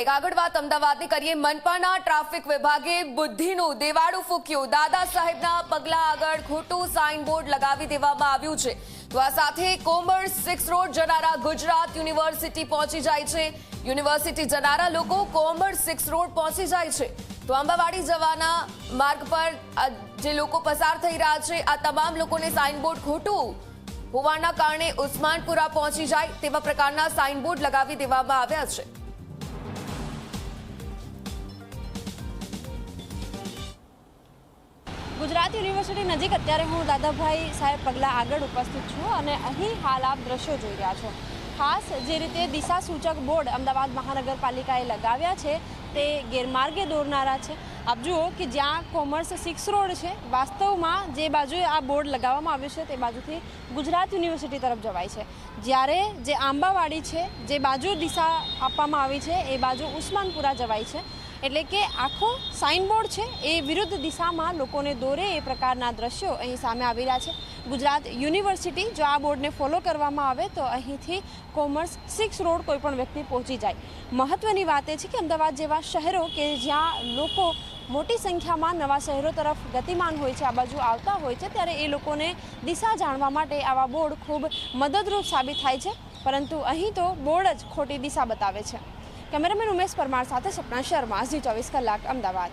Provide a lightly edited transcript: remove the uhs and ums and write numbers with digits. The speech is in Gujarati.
કંઈક આગળ વાત અમદાવાદની કરીએ। મનપાના ટ્રાફિક વિભાગે બુદ્ધિનું દેવાળું ફૂક્યું। દાદા સાહેબના પગલા આગળ ખોટું સાઇનબોર્ડ લગાવી દેવામાં આવ્યું છે। તો આ સાથે કોમર્સ 6 રોડ જનારા ગુજરાત યુનિવર્સિટી પહોંચી જાય છે। યુનિવર્સિટી જનારા લોકો કોમર્સ 6 રોડ પહોંચી જાય છે। તો આંબાવાડી જવાના માર્ગ પર જે લોકો પસાર થઈ રહ્યા છે આ તમામ લોકોને સાઇનબોર્ડ ખોટું હોવાના કારણે ઉસ્માનપુરા પહોંચી જાય તેવા પ્રકારના સાઇનબોર્ડ લગાવી દેવામાં આવ્યા છે। ગુજરાત યુનિવર્સિટી નજીક અત્યારે હું દાદાભાઈ સાહેબ પગલા આગળ ઉપસ્થિત છું અને અહીં હાલ આપ દ્રશ્યો જોઈ રહ્યા છો। ખાસ જે રીતે દિશા સૂચક બોર્ડ અમદાવાદ મહાનગરપાલિકાએ લગાવ્યા છે તે ગેરમાર્ગે દોરનારા છે। આપ જુઓ કે જ્યાં કોમર્સ 6 રોડ છે વાસ્તવમાં જે બાજુએ આ બોર્ડ લગાવવામાં આવ્યું છે તે બાજુથી ગુજરાત યુનિવર્સિટી તરફ જવાય છે, જ્યારે જે આંબાવાડી છે જે બાજુ દિશા આપવામાં આવી છે એ બાજુ ઉસ્માનપુરા જવાય છે। એટલે કે આખો સાઇનબોર્ડ છે એ વિરુદ્ધ દિશામાં લોકોને દોરે એ પ્રકારના દ્રશ્યો અહીં સામે આવી રહ્યા છે। ગુજરાત યુનિવર્સિટી જો આ બોર્ડને ફોલો કરવામાં આવે તો અહીંથી કોમર્સ 6 રોડ કોઈ પણ વ્યક્તિ પહોંચી જાય। મહત્વની વાત એ છે કે અમદાવાદ જેવા શહેરો કે જ્યાં લોકો મોટી સંખ્યામાં નવા શહેરો તરફ ગતિમાન હોય છે, આ બાજુ આવતા હોય છે, ત્યારે એ લોકોને દિશા જાણવા માટે આવા બોર્ડ ખૂબ મદદરૂપ સાબિત થાય છે, પરંતુ અહીં તો બોર્ડ જ ખોટી દિશા બતાવે છે। કેમેરામેન ઉમેશ પરમાર સાથે સપના શર્મા, ઝી 24 કલાક, અમદાવાદ।